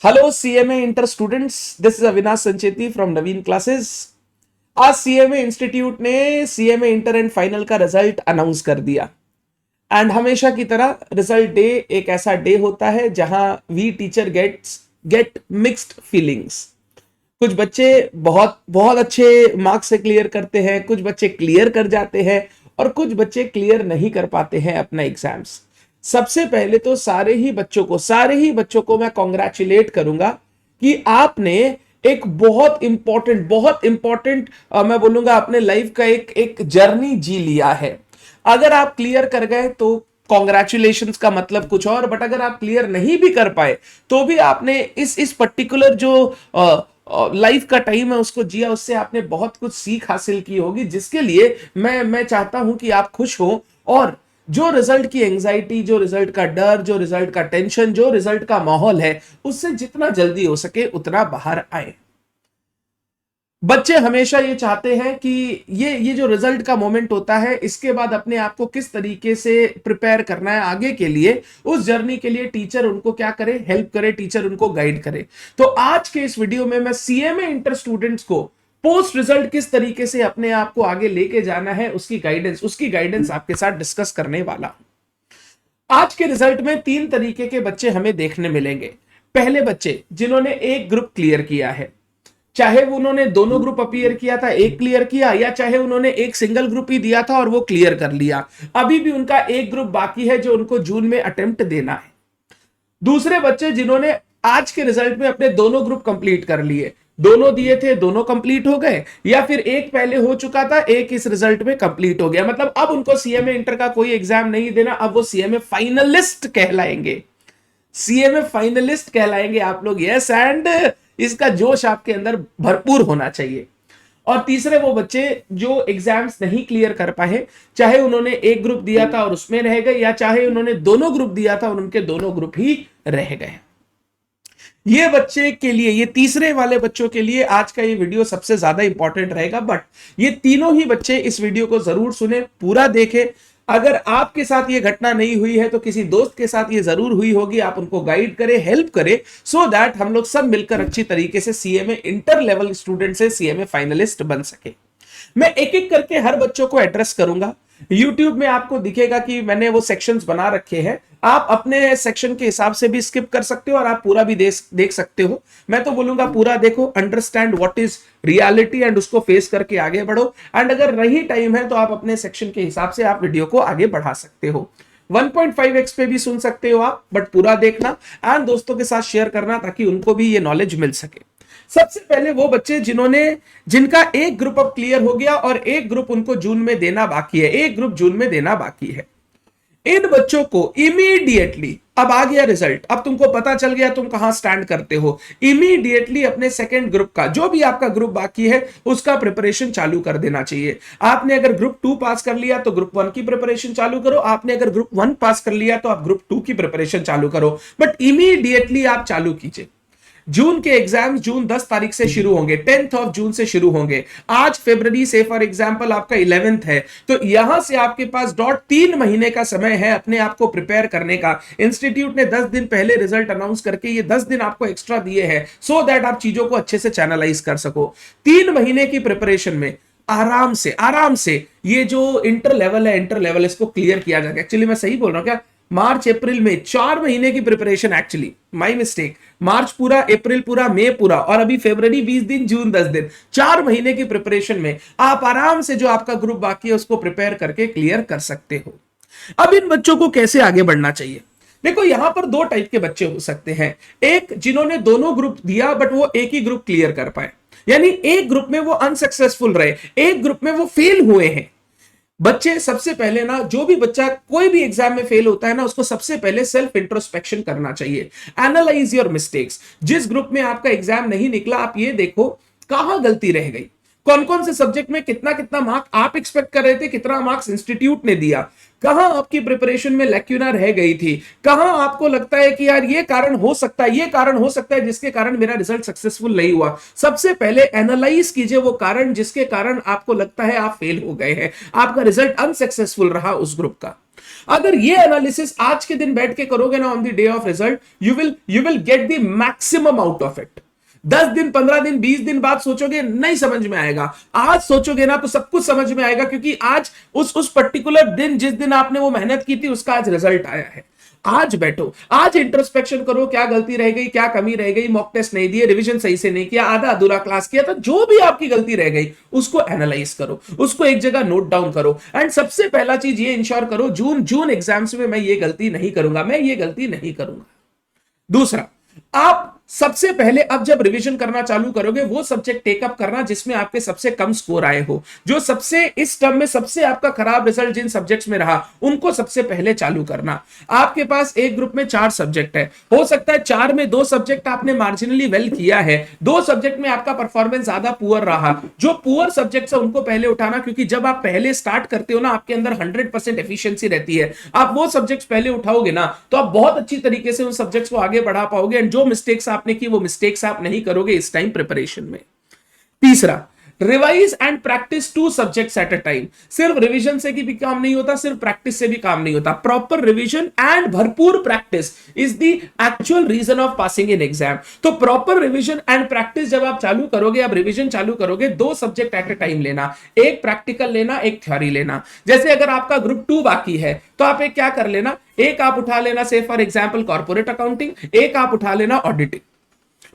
Hello CMA Inter students, this is Avinash Sancheti from Naveen Classes। आज CMA institute ने CMA inter and final का result announce कर दिया। And हमेशा की तरह रिजल्ट डे एक ऐसा डे होता है जहां we teacher get mixed feelings. कुछ बच्चे बहुत बहुत अच्छे मार्क्स से क्लियर करते हैं, कुछ बच्चे क्लियर कर जाते हैं और कुछ बच्चे क्लियर नहीं कर पाते हैं अपना एग्जाम्स। सबसे पहले तो सारे ही बच्चों को मैं कॉन्ग्रेचुलेट करूंगा कि आपने एक बहुत इंपॉर्टेंट मैं बोलूंगा अपने लाइफ का एक जर्नी जी लिया है। अगर आप क्लियर कर गए तो कॉन्ग्रेचुलेशंस का मतलब कुछ और, बट अगर आप क्लियर नहीं भी कर पाए तो भी आपने इस पर्टिकुलर जो लाइफ का टाइम है उसको जिया, उससे आपने बहुत कुछ सीख हासिल की होगी, जिसके लिए मैं चाहता हूं कि आप खुश हो और जो रिजल्ट की एंजाइटी, जो रिजल्ट का डर, जो रिजल्ट का टेंशन, जो रिजल्ट का माहौल है, उससे जितना जल्दी हो सके उतना बाहर आए। बच्चे हमेशा ये चाहते हैं कि ये जो रिजल्ट का मोमेंट होता है इसके बाद अपने आप को किस तरीके से प्रिपेयर करना है आगे के लिए, उस जर्नी के लिए टीचर उनको क्या करे, हेल्प करे, टीचर उनको गाइड करे। तो आज के इस वीडियो में मैं सीएमए इंटर स्टूडेंट्स को पोस्ट रिजल्ट किस तरीके से अपने आप को आगे लेके जाना है उसकी गाइडेंस आपके साथ डिस्कस करने वाला हूं। आज के रिजल्ट में 3 तरीके के बच्चे हमें देखने मिलेंगे। पहले बच्चे जिन्होंने एक ग्रुप क्लियर किया है, चाहे वो उन्होंने दोनों ग्रुप अपीयर किया था, एक क्लियर किया, या चाहे उन्होंने एक सिंगल ग्रुप ही दिया था और वो क्लियर कर लिया, अभी भी उनका एक ग्रुप बाकी है जो उनको जून में अटेम्प्ट देना है। दूसरे बच्चे जिन्होंने आज के रिजल्ट में अपने दोनों ग्रुप कंप्लीट कर लिए, दोनों दिए थे, दोनों कंप्लीट हो गए, या फिर एक पहले हो चुका था, एक इस रिजल्ट में कंप्लीट हो गया, मतलब अब उनको सीएमए इंटर का कोई एग्जाम नहीं देना, अब वो सीएमए फाइनलिस्ट कहलाएंगे। सीएमए फाइनलिस्ट कहलाएंगे आप लोग, यस। एंड इसका जोश आपके अंदर भरपूर होना चाहिए। और तीसरे वो बच्चे जो एग्जाम्स नहीं क्लियर कर पाए, चाहे उन्होंने एक ग्रुप दिया था और उसमें रह गए, या चाहे उन्होंने दोनों ग्रुप दिया था और उनके दोनों ग्रुप ही रह गए। ये बच्चे के लिए, ये तीसरे वाले बच्चों के लिए आज का ये वीडियो सबसे ज्यादा इंपॉर्टेंट रहेगा। बट ये तीनों ही बच्चे इस वीडियो को जरूर सुने, पूरा देखें। अगर आपके साथ ये घटना नहीं हुई है तो किसी दोस्त के साथ ये जरूर हुई होगी, आप उनको गाइड करें, हेल्प करें, सो दैट हम लोग सब मिलकर अच्छी तरीके से सीएमए इंटर लेवल स्टूडेंट से सीएमए फाइनलिस्ट बन सके। मैं एक एक करके हर बच्चों को एड्रेस करूंगा। YouTube में आपको दिखेगा कि मैंने वो सेक्शंस बना रखे हैं, आप अपने सेक्शन के हिसाब से भी स्किप कर सकते हो और आप पूरा भी देख सकते हो। मैं तो बोलूंगा पूरा देखो, understand what is reality and उसको फेस करके आगे बढ़ो। एंड अगर रही टाइम है तो आप अपने सेक्शन के हिसाब से आप वीडियो को आगे बढ़ा सकते हो। 1.5x पे भी सुन सकते हो आप, बट पूरा देखना एंड दोस्तों के साथ शेयर करना ताकि उनको भी ये नॉलेज मिल सके। सबसे पहले वो बच्चे जिनका एक ग्रुप अब क्लियर हो गया और एक ग्रुप उनको जून में देना बाकी है, एक ग्रुप जून में देना बाकी है। इन बच्चों को इमीडिएटली, अब आ गया रिजल्ट, अब तुमको पता चल गया तुम कहां स्टैंड करते हो, इमीडिएटली अपने सेकंड ग्रुप का, जो भी आपका ग्रुप बाकी है उसका प्रिपरेशन चालू कर देना चाहिए। आपने अगर ग्रुप 2 पास कर लिया तो ग्रुप 1 की प्रिपरेशन चालू करो, आपने अगर ग्रुप 1 पास कर लिया तो आप ग्रुप 2 की प्रिपरेशन चालू करो, बट इमीडिएटली आप चालू कीजिए। जून के एग्जाम जून 10 तारीख से शुरू होंगे, 10th ऑफ जून से शुरू होंगे। आज फरवरी से फॉर एग्जांपल आपका 11th है, तो यहां से आपके पास 3 महीने का समय है अपने आप को प्रिपेयर करने का। इंस्टीट्यूट ने 10 दिन पहले रिजल्ट अनाउंस करके ये 10 दिन आपको एक्स्ट्रा दिए हैं, सो दैट आप चीजों को अच्छे से चैनलाइज कर सको। 3 महीने की प्रिपरेशन में आराम से ये जो इंटर लेवल इसको क्लियर किया जाएगा। एक्चुअली मैं सही बोल रहा हूं क्या? मार्च अप्रैल में 4 महीने की प्रिपरेशन, एक्चुअली माय मिस्टेक, मार्च पूरा, अप्रैल पूरा, मई पूरा और अभी फरवरी 20 दिन, जून 10 दिन, 4 महीने की प्रिपरेशन में आप आराम से जो आपका ग्रुप बाकी है उसको प्रिपेयर करके क्लियर कर सकते हो। अब इन बच्चों को कैसे आगे बढ़ना चाहिए? देखो यहां पर 2 टाइप के बच्चे हो सकते हैं। एक जिन्होंने दोनों ग्रुप दिया बट वो एक ही ग्रुप क्लियर कर पाए, यानी एक ग्रुप में वो अनसक्सेसफुल रहे, एक ग्रुप में वो फेल हुए हैं। बच्चे सबसे पहले ना, जो भी बच्चा कोई भी एग्जाम में फेल होता है ना, उसको सबसे पहले सेल्फ इंट्रोस्पेक्शन करना चाहिए। Analyse your mistakes. जिस ग्रुप में आपका एग्जाम नहीं निकला, आप ये देखो कहां गलती रह गई, कौन कौन से सब्जेक्ट में कितना कितना मार्क्स आप एक्सपेक्ट कर रहे थे, कितना मार्क्स इंस्टीट्यूट ने दिया, कहां आपकी प्रिपरेशन में लैक्यूना रह गई थी, कहां आपको लगता है कि यार ये कारण हो सकता है, ये कारण हो सकता है जिसके कारण मेरा रिजल्ट सक्सेसफुल नहीं हुआ। सबसे पहले एनालाइज कीजिए वो कारण जिसके कारण आपको लगता है आप फेल हो गए हैं, आपका रिजल्ट अनसक्सेसफुल रहा उस ग्रुप का। अगर ये एनालिसिस आज के दिन बैठ के करोगे ना, on the day of result you will get the maximum out of it. 10 दिन, 15 दिन, 20 दिन बाद सोचोगे नहीं समझ में आएगा, आज सोचोगे ना तो सब कुछ समझ में आएगा, क्योंकि आज उस पर्टिकुलर दिन जिस दिन आपने वो मेहनत की थी उसका आज रिजल्ट आया है। आज बैठो, आज इंट्रोस्पेक्शन करो, क्या गलती रह गई, क्या कमी रह गई, मॉक टेस्ट नहीं दिए, रिवीजन सही से नहीं किया, आधा अधूरा क्लास किया, तो जो भी आपकी गलती रह गई उसको एनालाइज करो, उसको एक जगह नोट डाउन करो। एंड सबसे पहला चीज ये इंश्योर करो, जून एग्जाम्स में मैं ये गलती नहीं करूंगा, मैं ये गलती नहीं करूंगा। दूसरा, आप सबसे पहले अब जब रिवीजन करना चालू करोगे वो सब्जेक्ट टेकअप करना जिसमें आपके सबसे कम स्कोर आए हो, जो सबसे इस टर्म में सबसे आपका खराब रिजल्ट जिन सब्जेक्ट्स में रहा उनको सबसे पहले चालू करना। आपके पास एक ग्रुप में 4 सब्जेक्ट है, हो सकता है 4 में 2 सब्जेक्ट आपने मार्जिनली वेल किया है, 2 सब्जेक्ट में आपका परफॉर्मेंस ज्यादा पुअर रहा। जो पुअर सब्जेक्ट है उनको पहले उठाना, क्योंकि जब आप पहले स्टार्ट करते हो ना आपके अंदर 100% एफिशिएंसी रहती है। आप वो सब्जेक्ट्स पहले उठाओगे ना तो आप बहुत अच्छी तरीके से उन सब्जेक्ट्स को आगे बढ़ा पाओगे, एंड जो मिस्टेक्स आपने की वो मिस्टेक्स आप नहीं करोगे इस टाइम प्रिपरेशन में। तीसरा, revise and practice 2 subjects at a time. सिर्फ रिवीजन से भी काम नहीं होता, सिर्फ प्रैक्टिस से भी काम नहीं होता। प्रॉपर रिवीजन एंड भरपूर practice is the actual reason of passing in exam. तो प्रॉपर रिवीजन एंड प्रैक्टिस जब आप चालू करोगे, आप रिवीजन चालू करोगे, 2 सब्जेक्ट एट अ टाइम लेना, एक प्रैक्टिकल लेना, एक थ्योरी लेना। जैसे अगर आपका ग्रुप 2 बाकी है तो आप एक क्या कर लेना, एक आप उठा लेना से फॉर एग्जाम्पल कॉर्पोरेट अकाउंटिंग, एक आप उठा लेना ऑडिटिंग।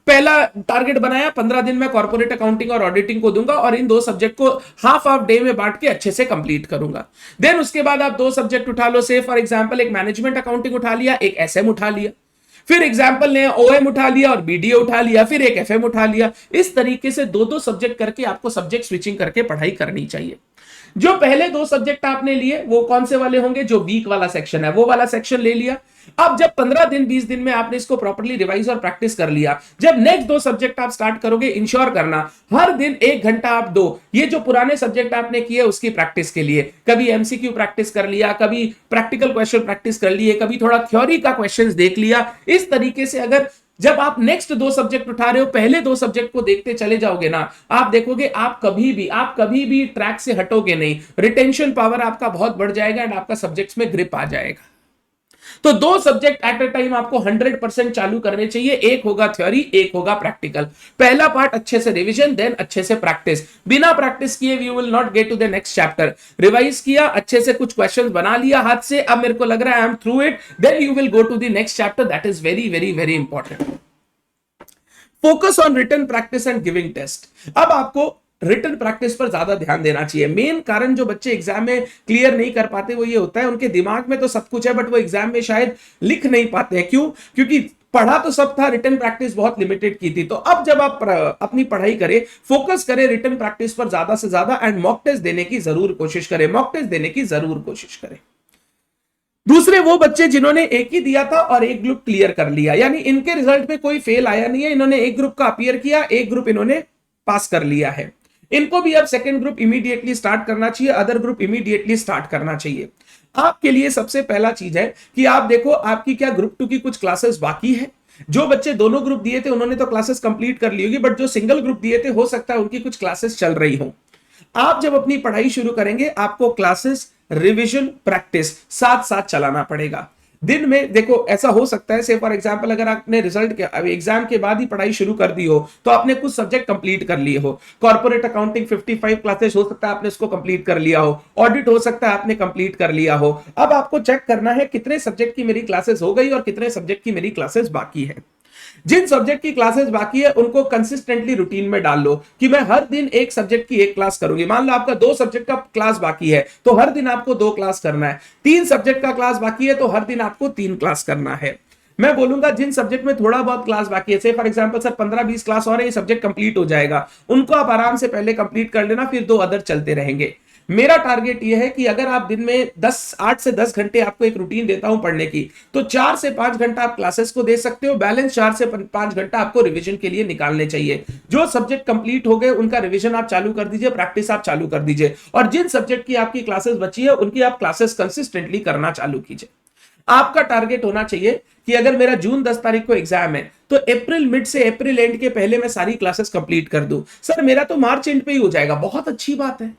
पहला टारगेट बनाया 15 दिन में कॉर्पोरेट अकाउंटिंग और ऑडिटिंग को दूंगा और इन 2 सब्जेक्ट को हाफ डे में बांट के अच्छे से कंप्लीट करूंगा। देन उसके बाद आप 2 सब्जेक्ट उठा लो, से फॉर एग्जांपल एक मैनेजमेंट अकाउंटिंग उठा लिया, एक एसएम उठा लिया, फिर एग्जांपल ने ओएम उठा लिया और बीडीए उठा लिया, फिर एक एफएम उठा लिया। इस तरीके से 2-2 सब्जेक्ट करके आपको सब्जेक्ट स्विचिंग करके पढ़ाई करनी चाहिए। जो पहले 2 सब्जेक्ट आपने लिए वो कौन से वाले होंगे, जो वीक वाला सेक्शन है वो वाला सेक्शन ले लिया। अब जब 15 दिन 20 दिन में आपने इसको प्रॉपर्ली रिवाइज और प्रैक्टिस कर लिया, जब नेक्स्ट 2 सब्जेक्ट आप स्टार्ट करोगे, इंश्योर करना हर दिन 1 घंटा आप दो ये जो पुराने सब्जेक्ट आपने किए उसकी प्रैक्टिस के लिए। कभी एमसीक्यू प्रैक्टिस कर लिया, कभी प्रैक्टिकल क्वेश्चन प्रैक्टिस कर लिए, कभी थोड़ा थ्योरी का क्वेश्चन देख लिया। इस तरीके से अगर जब आप नेक्स्ट 2 सब्जेक्ट उठा रहे हो, पहले 2 सब्जेक्ट को देखते चले जाओगे ना, आप देखोगे आप कभी भी ट्रैक से हटोगे नहीं। रिटेंशन पावर आपका बहुत बढ़ जाएगा एंड आपका सब्जेक्ट्स में ग्रिप आ जाएगा। तो 2 सब्जेक्ट एट अ टाइम आपको 100% चालू करने चाहिए। एक होगा थ्योरी, एक होगा प्रैक्टिकल। पहला पार्ट अच्छे से रिवीजन, देन अच्छे से प्रैक्टिस। बिना प्रैक्टिस किए we will not get to the next chapter. Revise किया, अच्छे से कुछ क्वेश्चंस बना लिया हाथ से, अब मेरे को लग रहा है I am through it, then you will go to the next chapter. That is very very very important. Focus on written practice and giving test. अब आपको रिटन प्रैक्टिस पर ज्यादा ध्यान देना चाहिए। मेन कारण जो बच्चे एग्जाम में क्लियर नहीं कर पाते वो ये होता है, उनके दिमाग में तो सब कुछ है बट वो एग्जाम में शायद लिख नहीं पाते हैं। क्यों? क्योंकि पढ़ा तो सब था, रिटन प्रैक्टिस बहुत लिमिटेड की थी। तो अब जब आप अपनी पढ़ाई करें, फोकस करें रिटन प्रैक्टिस पर ज्यादा से ज्यादा, एंड मॉक टेस्ट देने की जरूर कोशिश करें, मॉक टेस्ट देने की जरूर कोशिश करें। दूसरे वो बच्चे जिन्होंने एक ही दिया था और एक ग्रुप क्लियर कर लिया, यानी इनके रिजल्ट में कोई फेल आया नहीं है, इन्होंने एक ग्रुप का अपीयर किया, एक ग्रुप इन्होंने पास कर लिया है। इनको भी अब सेकंड ग्रुप इमीडिएटली स्टार्ट करना चाहिए, अदर ग्रुप इमीडिएटली स्टार्ट करना चाहिए। आपके लिए सबसे पहला चीज है कि आप देखो आपकी क्या ग्रुप 2 की कुछ क्लासेस बाकी है। जो बच्चे दोनों ग्रुप दिए थे उन्होंने तो क्लासेस कंप्लीट कर ली होगी, बट जो सिंगल ग्रुप दिए थे हो सकता है उनकी कुछ क्लासेस चल रही हो। आप जब अपनी पढ़ाई शुरू करेंगे आपको क्लासेस, रिवीजन, प्रैक्टिस साथ साथ चलाना पड़ेगा। दिन में देखो ऐसा हो सकता है, से फॉर एग्जांपल अगर आपने रिजल्ट के एग्जाम के बाद ही पढ़ाई शुरू कर दी हो तो आपने कुछ सब्जेक्ट कंप्लीट कर लिए हो। कॉर्पोरेट अकाउंटिंग 55 क्लासेस हो सकता है आपने उसको कंप्लीट कर लिया हो, ऑडिट हो सकता है आपने कंप्लीट कर लिया हो। अब आपको चेक करना है कितने सब्जेक्ट की मेरी क्लासेस हो गई और कितने सब्जेक्ट की मेरी क्लासेस बाकी है। जिन सब्जेक्ट की क्लासेस बाकी है उनको कंसिस्टेंटली रूटीन में डाल लो कि मैं हर दिन एक सब्जेक्ट की एक क्लास करूंगी। मान लो आपका 2 सब्जेक्ट का क्लास बाकी है तो हर दिन आपको 2 क्लास करना है। 3 सब्जेक्ट का क्लास बाकी है तो हर दिन आपको 3 क्लास करना है। मैं बोलूंगा जिन सब्जेक्ट में थोड़ा बहुत क्लास बाकी है, से फॉर एग्जांपल सर 15-20 क्लास और है, ये सब्जेक्ट कंप्लीट हो जाएगा, उनको आप आराम से पहले कंप्लीट कर लेना, फिर 2 अदर चलते रहेंगे। मेरा टारगेट ये है कि अगर आप दिन में 8 से 10 घंटे आपको एक रूटीन देता हूं पढ़ने की, तो 4 से 5 घंटा आप क्लासेस को दे सकते हो, बैलेंस 4 से 5 घंटा आपको रिवीजन के लिए निकालने चाहिए। जो सब्जेक्ट कंप्लीट हो गए उनका रिवीजन आप चालू कर दीजिए, प्रैक्टिस आप चालू कर दीजिए, और जिन सब्जेक्ट की आपकी क्लासेस बची है उनकी आप क्लासेस कंसिस्टेंटली करना चालू कीजिए। आपका टारगेट होना चाहिए कि अगर मेरा जून 10 तारीख को एग्जाम है तो अप्रैल मिड से अप्रैल एंड के पहले मैं सारी क्लासेस कंप्लीट कर दूं। सर मेरा तो मार्च एंड पे ही हो जाएगा, बहुत अच्छी बात है।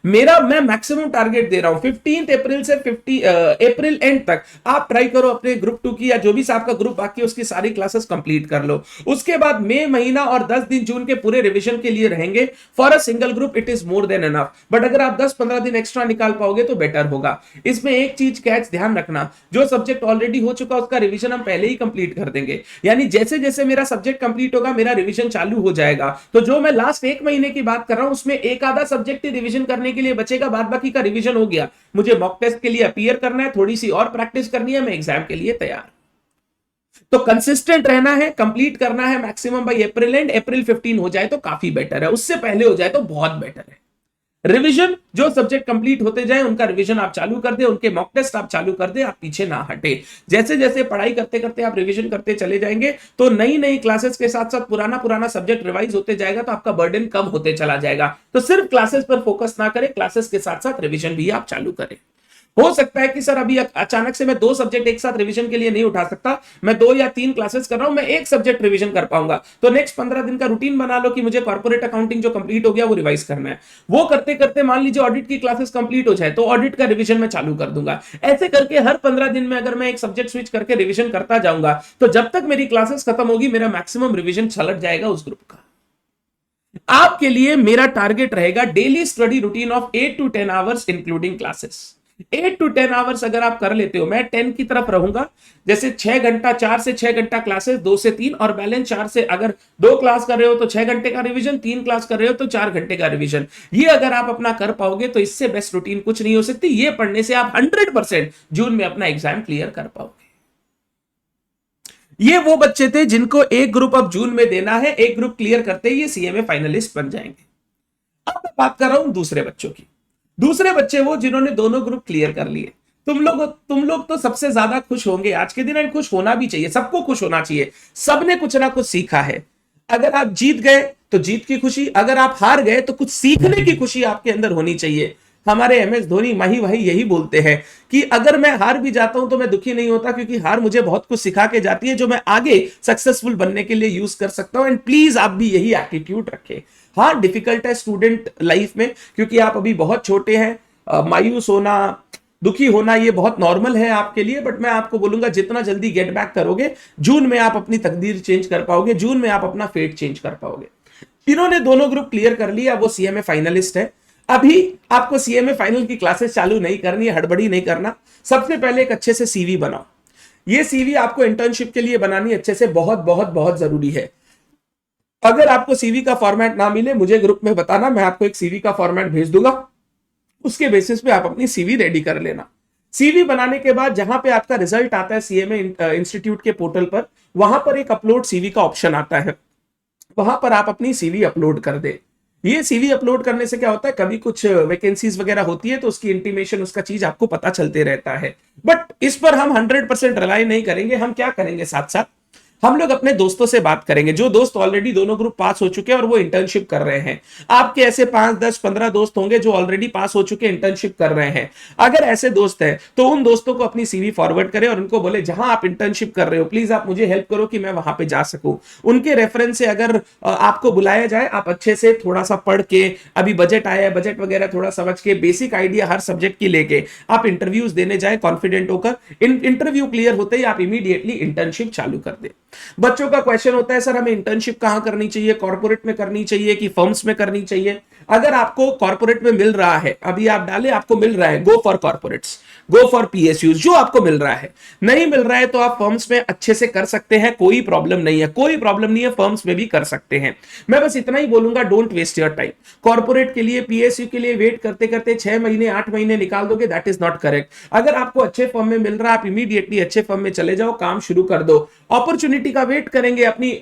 मैं मैक्सिमम टारगेट दे रहा हूं 15 अप्रैल से 50 अप्रैल एंड तक आप ट्राई करो अपने ग्रुप 2 की या जो भी आपका ग्रुप बाकी है उसकी सारी क्लासेस कंप्लीट कर लो। उसके बाद मई महीना और 10 दिन जून के पूरे रिवीजन के लिए रहेंगे। For a single group it is more than enough, but अगर आप 10-15 दिन एक्स्ट्रा निकाल पाओगे तो बेटर होगा। इसमें एक चीज कैच ध्यान रखना, जो सब्जेक्ट ऑलरेडी हो चुका उसका रिवीजन हम पहले ही कंप्लीट कर देंगे, यानी जैसे जैसे मेरा सब्जेक्ट कंप्लीट होगा मेरा रिवीजन चालू हो जाएगा। तो जो मैं लास्ट एक महीने की बात कर रहा हूं उसमें एक आधा सब्जेक्ट ही रिवीजन करने के लिए बचेगा, बाद बाकी का रिवीजन हो गया। मुझे मॉक टेस्ट के लिए अपीयर करना है, थोड़ी सी और प्रैक्टिस करनी है, मैं एग्जाम के लिए तैयार। तो कंसिस्टेंट रहना है, कंप्लीट करना है मैक्सिमम बाय अप्रैल एंड। अप्रैल 15 हो जाए तो काफी बेटर है, उससे पहले हो जाए तो बहुत बेटर है। रिवीजन जो सब्जेक्ट कंप्लीट होते जाए उनका रिवीजन आप चालू कर दे, उनके मॉक टेस्ट आप चालू कर दे, आप पीछे ना हटे। जैसे जैसे पढ़ाई करते करते आप रिवीजन करते चले जाएंगे तो नई नई क्लासेस के साथ साथ पुराना पुराना सब्जेक्ट रिवाइज होते जाएगा, तो आपका बर्डन कम होते चला जाएगा। तो सिर्फ क्लासेस पर फोकस ना करें, क्लासेस के साथ साथ रिवीजन भी आप चालू करें। हो सकता है कि सर अभी अचानक से मैं 2 सब्जेक्ट एक साथ रिवीजन के लिए नहीं उठा सकता, मैं 2 या 3 क्लासेस कर रहा हूं, मैं एक सब्जेक्ट रिवीजन कर पाऊंगा। तो नेक्स्ट 15 दिन का रूटीन बना लो कि मुझे कॉर्पोरेट अकाउंटिंग जो कंप्लीट हो गया वो रिवाइज करना है। वो करते करते मान लीजिए ऑडिट की क्लासेस कंप्लीट हो जाए तो ऑडिट का रिवीजन मैं चालू कर दूंगा। ऐसे करके हर 15 दिन में अगर मैं एक सब्जेक्ट स्विच करके रिवीजन करता जाऊंगा तो जब तक मेरी क्लासेस खत्म होगी मेरा मैक्सिमम रिवीजन छलट जाएगा उस ग्रुप का। आपके लिए मेरा टारगेट रहेगा daily study routine of 8 to 10 hours including classes. 8 to 10 hours अगर आप कर लेते हो, मैं 10 की तरफ रहूंगा। जैसे 6 घंटा, 4 से 6 घंटा क्लासेस, 2 से 3, और बैलेंस 4 से, अगर 2 क्लास कर रहे हो तो 6 घंटे का रिवीजन, 3 क्लास कर रहे हो तो 4 घंटे का रिवीजन। ये अगर आप अपना कर पाओगे तो इससे बेस्ट रूटीन कुछ नहीं हो सकती। ये पढ़ने से आप 100% जून में अपना एग्जाम क्लियर कर पाओगे। ये वो बच्चे थे जिनको एक ग्रुप अब जून में देना है, एक ग्रुप क्लियर करते ही ये सीएमए फाइनलिस्ट बन जाएंगे। अब मैं बात कर रहा हूं दूसरे बच्चों की। दूसरे बच्चे वो जिन्होंने दोनों ग्रुप क्लियर कर लिए। तुम लोग तो सबसे ज्यादा खुश होंगे आज के दिन, एंड खुश होना भी चाहिए, सबको खुश होना चाहिए। सबने कुछ ना कुछ सीखा है। अगर आप जीत गए तो जीत की खुशी, अगर आप हार गए तो कुछ सीखने की खुशी आपके अंदर होनी चाहिए। हमारे एमएस धोनी माही भाई यही बोलते हैं कि अगर मैं हार भी जाता हूं तो मैं दुखी नहीं होता, क्योंकि हार मुझे बहुत कुछ सिखा के जाती है जो मैं आगे सक्सेसफुल बनने के लिए यूज कर सकता हूं। एंड प्लीज आप भी यही एटीट्यूड रखें। हाँ डिफिकल्ट है स्टूडेंट लाइफ में, क्योंकि आप अभी बहुत छोटे हैं। मायूस होना, दुखी होना ये बहुत नॉर्मल है आपके लिए, बट मैं आपको बोलूंगा जितना जल्दी गेट बैक करोगे जून में आप अपनी तकदीर चेंज कर पाओगे, जून में आप अपना फेट चेंज कर पाओगे। इन्होंने दोनों ग्रुप क्लियर कर लिया, वो सीएमए फाइनलिस्ट है। अभी आपको सीएमए फाइनल की क्लासेस चालू नहीं करनी है, हड़बड़ी नहीं करना। सबसे पहले एक अच्छे से सीवी बनाओ। ये सीवी आपको इंटर्नशिप के लिए बनानी अच्छे से, बहुत बहुत बहुत जरूरी है। अगर आपको सीवी का फॉर्मेट ना मिले मुझे ग्रुप में बताना, मैं आपको एक सीवी का फॉर्मेट भेज दूंगा, उसके बेसिस पे आप अपनी सीवी रेडी कर लेना। सीवी बनाने के बाद जहां पे आपका रिजल्ट आता है सीएमए इंस्टीट्यूट के पोर्टल पर, वहां पर एक अपलोड सीवी का ऑप्शन आता है, वहां पर आप अपनी सीवी अपलोड कर दे। ये सीवी अपलोड करने से क्या होता है, कभी कुछ वैकेंसीज वगैरह होती है तो उसकी इंटीमेशन, उसका चीज आपको पता चलते रहता है। बट इस पर हम 100% रिलाई नहीं करेंगे। हम क्या करेंगे, साथ साथ हम लोग अपने दोस्तों से बात करेंगे, जो दोस्त ऑलरेडी दोनों ग्रुप पास हो चुके हैं और वो इंटर्नशिप कर रहे हैं। आपके ऐसे 5, 10, 15 दोस्त होंगे जो ऑलरेडी पास हो चुके इंटर्नशिप कर रहे हैं। अगर ऐसे दोस्त हैं तो उन दोस्तों को अपनी सीवी फॉरवर्ड करें और उनको बोले जहां आप इंटर्नशिप कर रहे हो प्लीज आप मुझे हेल्प करो कि मैं वहां पे जा सकूं। उनके रेफरेंस से अगर आपको बुलाया जाए, आप अच्छे से थोड़ा सा पढ़ के, अभी बजट आया है, बजट वगैरह थोड़ा समझ के, बेसिक आइडिया हर सब्जेक्ट की लेके आप इंटरव्यूज देने जाए कॉन्फिडेंट होकर। इंटरव्यू क्लियर होते ही आप इमीडिएटली इंटर्नशिप चालू कर दे। बच्चों का क्वेश्चन होता है सर हमें इंटर्नशिप कहां करनी चाहिए, कॉर्पोरेट में करनी चाहिए कि फर्म्स में करनी चाहिए। अगर आपको कॉर्पोरेट में मिल रहा है, अभी आप डाले आपको मिल रहा है, go for corporates, go for PSUs, जो आपको मिल रहा है। नहीं मिल रहा है तो आप फर्म्स में अच्छे से कर सकते हैं, कोई प्रॉब्लम नहीं है, कोई प्रॉब्लम नहीं है, फर्म्स में भी कर सकते हैं। मैं बस इतना ही बोलूंगा, don't waste your time. Corporate के लिए, पीएसयू के लिए वेट करते करते 6 महीने 8 महीने निकाल दोगे, दैट इज नॉट करेक्ट। अगर आपको अच्छे फर्म में मिल रहा है, आप इमीडिएटली अच्छे फर्म में चले जाओ, काम शुरू कर दो। अपॉर्चुनिटी का वेट करेंगे, अपनी